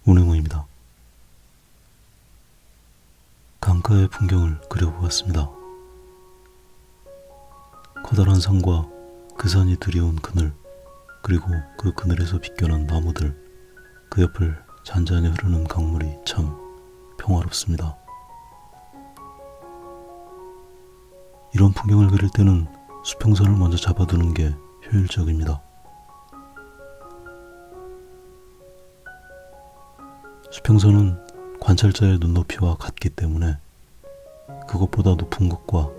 운행호입니다. 강가의 풍경을 그려보았습니다. 커다란 산과 그 산이 들이온 그늘, 그리고 그 그늘에서 비껴난 나무들, 그 옆을 잔잔히 흐르는 강물이 참 평화롭습니다. 이런 풍경을 그릴 때는 수평선을 먼저 잡아두는 게 효율적입니다. 수평선은 관찰자의 눈높이와 같기 때문에 그것보다 높은 것과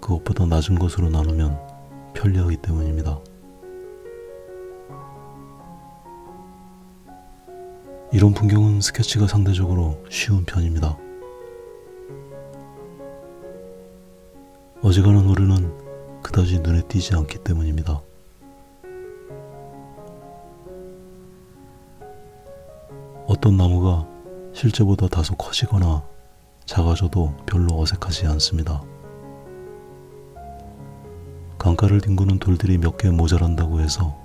그것보다 낮은 것으로 나누면 편리하기 때문입니다. 이런 풍경은 스케치가 상대적으로 쉬운 편입니다. 어지간한 오류는 그다지 눈에 띄지 않기 때문입니다. 어떤 나무가 실제보다 다소 커지거나 작아져도 별로 어색하지 않습니다. 강가를 뒹구는 돌들이 몇 개 모자란다고 해서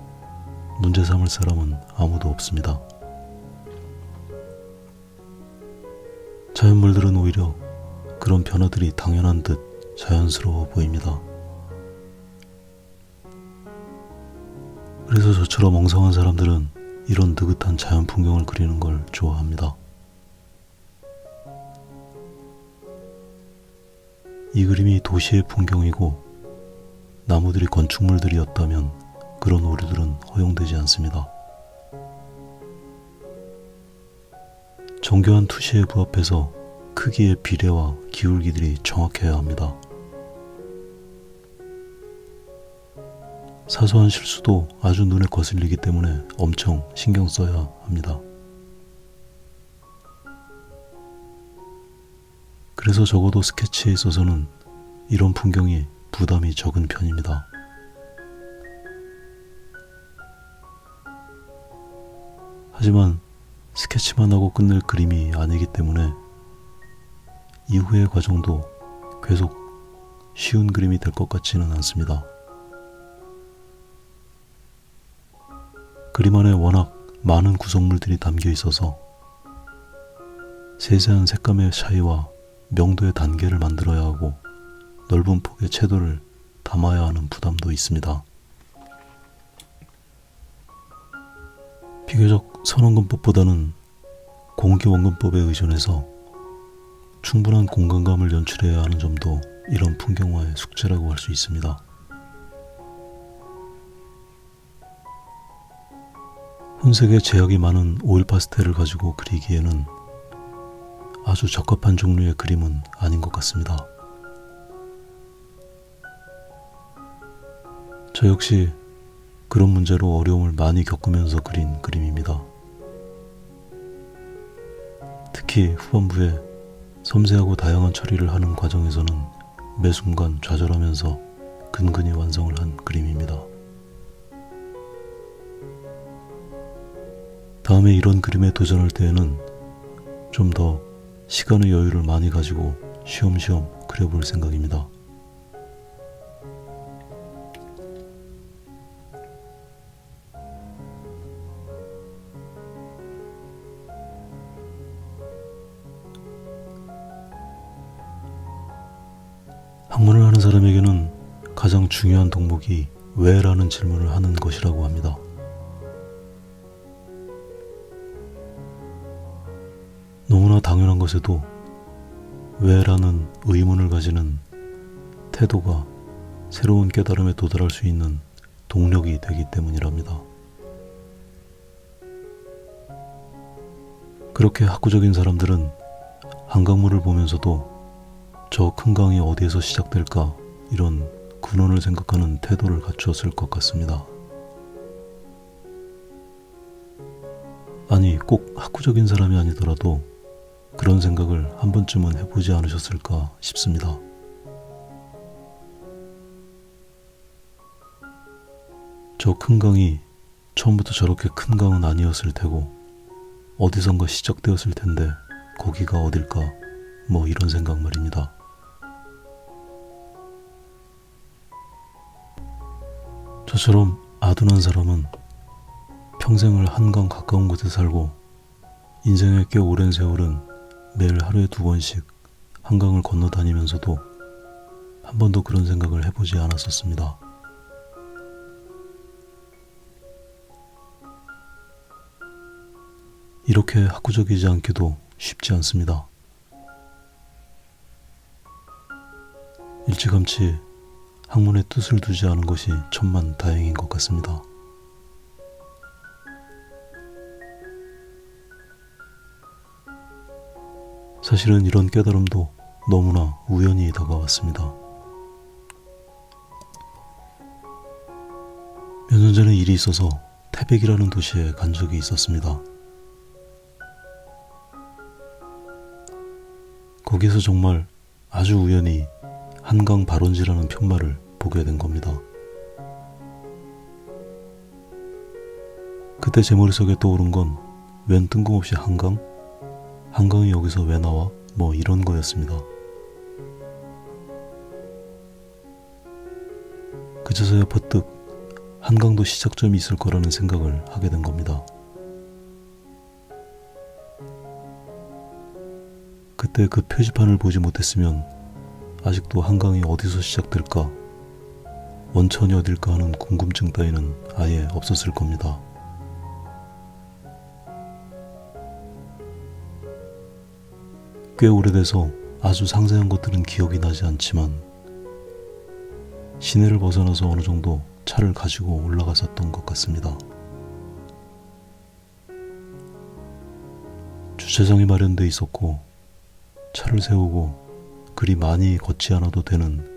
문제 삼을 사람은 아무도 없습니다. 자연물들은 오히려 그런 변화들이 당연한 듯 자연스러워 보입니다. 그래서 저처럼 멍성한 사람들은 이런 느긋한 자연 풍경을 그리는 걸 좋아합니다. 이 그림이 도시의 풍경이고 나무들이 건축물들이었다면 그런 오류들은 허용되지 않습니다. 정교한 투시에 부합해서 크기의 비례와 기울기들이 정확해야 합니다. 사소한 실수도 아주 눈에 거슬리기 때문에 엄청 신경 써야 합니다. 그래서 적어도 스케치에 있어서는 이런 풍경이 부담이 적은 편입니다. 하지만 스케치만 하고 끝낼 그림이 아니기 때문에 이후의 과정도 계속 쉬운 그림이 될 것 같지는 않습니다. 그림 안에 워낙 많은 구성물들이 담겨 있어서 세세한 색감의 차이와 명도의 단계를 만들어야 하고 넓은 폭의 채도를 담아야 하는 부담도 있습니다. 비교적 선원근법보다는 공기원근법에 의존해서 충분한 공간감을 연출해야 하는 점도 이런 풍경화의 숙제라고 할 수 있습니다. 혼색에 제약이 많은 오일 파스텔을 가지고 그리기에는 아주 적합한 종류의 그림은 아닌 것 같습니다. 저 역시 그런 문제로 어려움을 많이 겪으면서 그린 그림입니다. 특히 후반부에 섬세하고 다양한 처리를 하는 과정에서는 매 순간 좌절하면서 근근히 완성을 한 그림입니다. 다음에 이런 그림에 도전할 때에는 좀 더 시간의 여유를 많이 가지고 쉬엄쉬엄 그려볼 생각입니다. 학문을 하는 사람에게는 가장 중요한 덕목이 왜라는 질문을 하는 것이라고 합니다. 너무나 당연한 것에도 왜라는 의문을 가지는 태도가 새로운 깨달음에 도달할 수 있는 동력이 되기 때문이랍니다. 그렇게 학구적인 사람들은 한강물을 보면서도 저 큰 강이 어디에서 시작될까 이런 근원을 생각하는 태도를 갖추었을 것 같습니다. 아니, 꼭 학구적인 사람이 아니더라도 그런 생각을 한 번쯤은 해보지 않으셨을까 싶습니다. 저 큰 강이 처음부터 저렇게 큰 강은 아니었을 테고 어디선가 시작되었을 텐데 거기가 어딜까, 뭐 이런 생각 말입니다. 저처럼 아둔한 사람은 평생을 한강 가까운 곳에 살고 인생의 꽤 오랜 세월은 매일 하루에 2번씩 한강을 건너다니면서도 한 번도 그런 생각을 해보지 않았었습니다. 이렇게 학구적이지 않게도 쉽지 않습니다. 일찌감치 학문에 뜻을 두지 않은 것이 천만다행인 것 같습니다. 사실은 이런 깨달음도 너무나 우연히 다가왔습니다. 몇 년 전에 일이 있어서 태백이라는 도시에 간 적이 있었습니다. 거기서 정말 아주 우연히 한강 발원지라는 편말을 보게 된 겁니다. 그때 제 머릿속에 떠오른 건 웬 뜬금없이 한강? 한강이 여기서 왜 나와? 뭐 이런 거였습니다. 그제서야 퍼뜩 한강도 시작점이 있을 거라는 생각을 하게 된 겁니다. 그때 그 표지판을 보지 못했으면 아직도 한강이 어디서 시작될까, 원천이 어딜까 하는 궁금증 따위는 아예 없었을 겁니다. 꽤 오래돼서 아주 상세한 것들은 기억이 나지 않지만 시내를 벗어나서 어느 정도 차를 가지고 올라갔었던 것 같습니다. 주차장이 마련돼 있었고 차를 세우고 그리 많이 걷지 않아도 되는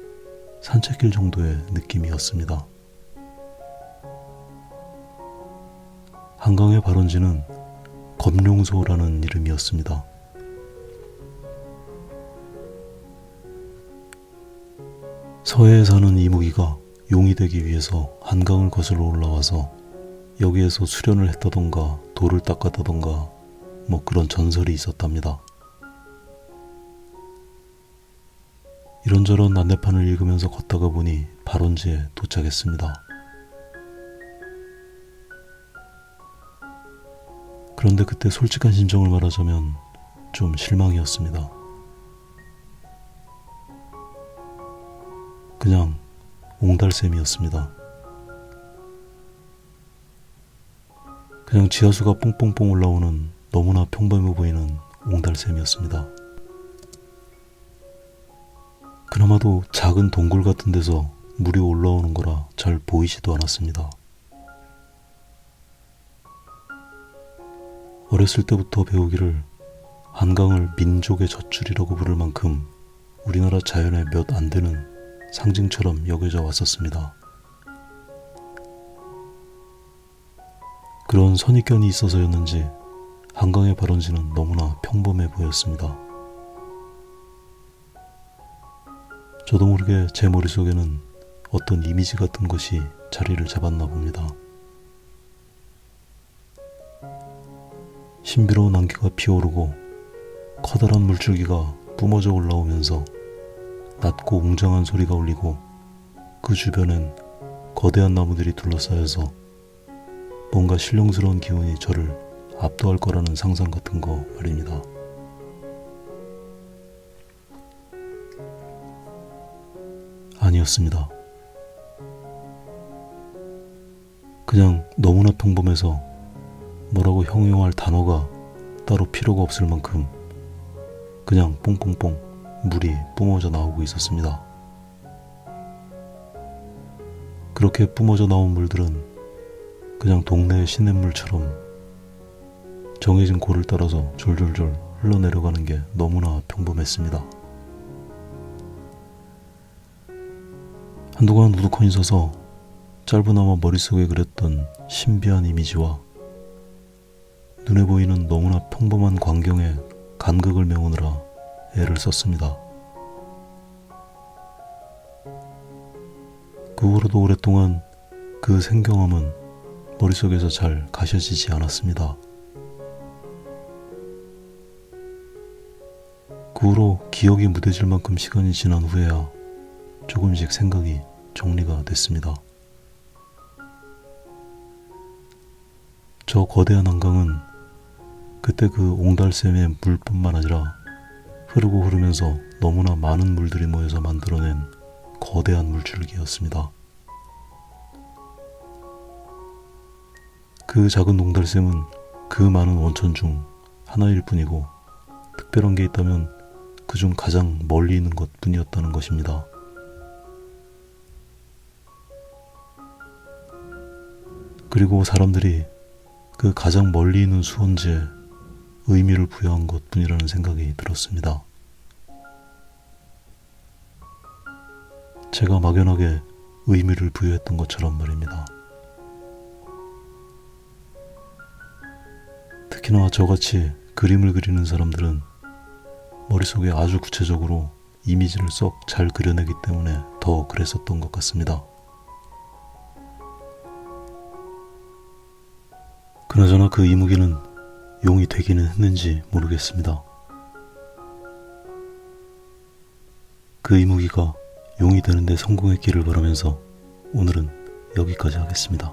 산책길 정도의 느낌이었습니다. 한강의 발원지는 검룡소라는 이름이었습니다. 서해에 사는 이무기가 용이 되기 위해서 한강을 거슬러 올라와서 여기에서 수련을 했다던가 돌을 닦았다던가 뭐 그런 전설이 있었답니다. 이런저런 안내판을 읽으면서 걷다가 보니 발원지에 도착했습니다. 그런데 그때 솔직한 심정을 말하자면 좀 실망이었습니다. 그냥 옹달샘이었습니다. 그냥 지하수가 뽕뽕뽕 올라오는 너무나 평범해 보이는 옹달샘이었습니다. 그나마도 작은 동굴 같은 데서 물이 올라오는 거라 잘 보이지도 않았습니다. 어렸을 때부터 배우기를 한강을 민족의 젖줄이라고 부를 만큼 우리나라 자연의 몇 안 되는 상징처럼 여겨져 왔었습니다. 그런 선입견이 있어서였는지 한강의 발원지는 너무나 평범해 보였습니다. 저도 모르게 제 머릿속에는 어떤 이미지 같은 것이 자리를 잡았나 봅니다. 신비로운 안개가 피어오르고 커다란 물줄기가 뿜어져 올라오면서 낮고 웅장한 소리가 울리고 그 주변엔 거대한 나무들이 둘러싸여서 뭔가 신령스러운 기운이 저를 압도할 거라는 상상 같은 거 말입니다. 아니었습니다. 그냥 너무나 평범해서 뭐라고 형용할 단어가 따로 필요가 없을 만큼 그냥 뽕뽕뽕 물이 뿜어져 나오고 있었습니다. 그렇게 뿜어져 나온 물들은 그냥 동네의 시냇물처럼 정해진 고를 따라서 졸졸졸 흘러내려가는 게 너무나 평범했습니다. 한동안 우두커니 서서 짧으나마 머릿속에 그렸던 신비한 이미지와 눈에 보이는 너무나 평범한 광경에 간극을 메우느라 애를 썼습니다. 그 후로도 오랫동안 그 생경함은 머릿속에서 잘 가셔지지 않았습니다. 그 후로 기억이 무뎌질 만큼 시간이 지난 후에야 조금씩 생각이 정리가 됐습니다. 저 거대한 한강은 그때 그 옹달샘의 물뿐만 아니라 흐르고 흐르면서 너무나 많은 물들이 모여서 만들어낸 거대한 물줄기였습니다. 그 작은 옹달샘은 그 많은 원천 중 하나일 뿐이고 특별한 게 있다면 그중 가장 멀리 있는 것 뿐이었다는 것입니다. 그리고 사람들이 그 가장 멀리 있는 수원지에 의미를 부여한 것 뿐이라는 생각이 들었습니다. 제가 막연하게 의미를 부여했던 것처럼 말입니다. 특히나 저같이 그림을 그리는 사람들은 머릿속에 아주 구체적으로 이미지를 썩 잘 그려내기 때문에 더 그랬었던 것 같습니다. 그나저나 그 이무기는 용이 되기는 했는지 모르겠습니다. 그 이무기가 용이 되는데 성공했기를 바라면서 오늘은 여기까지 하겠습니다.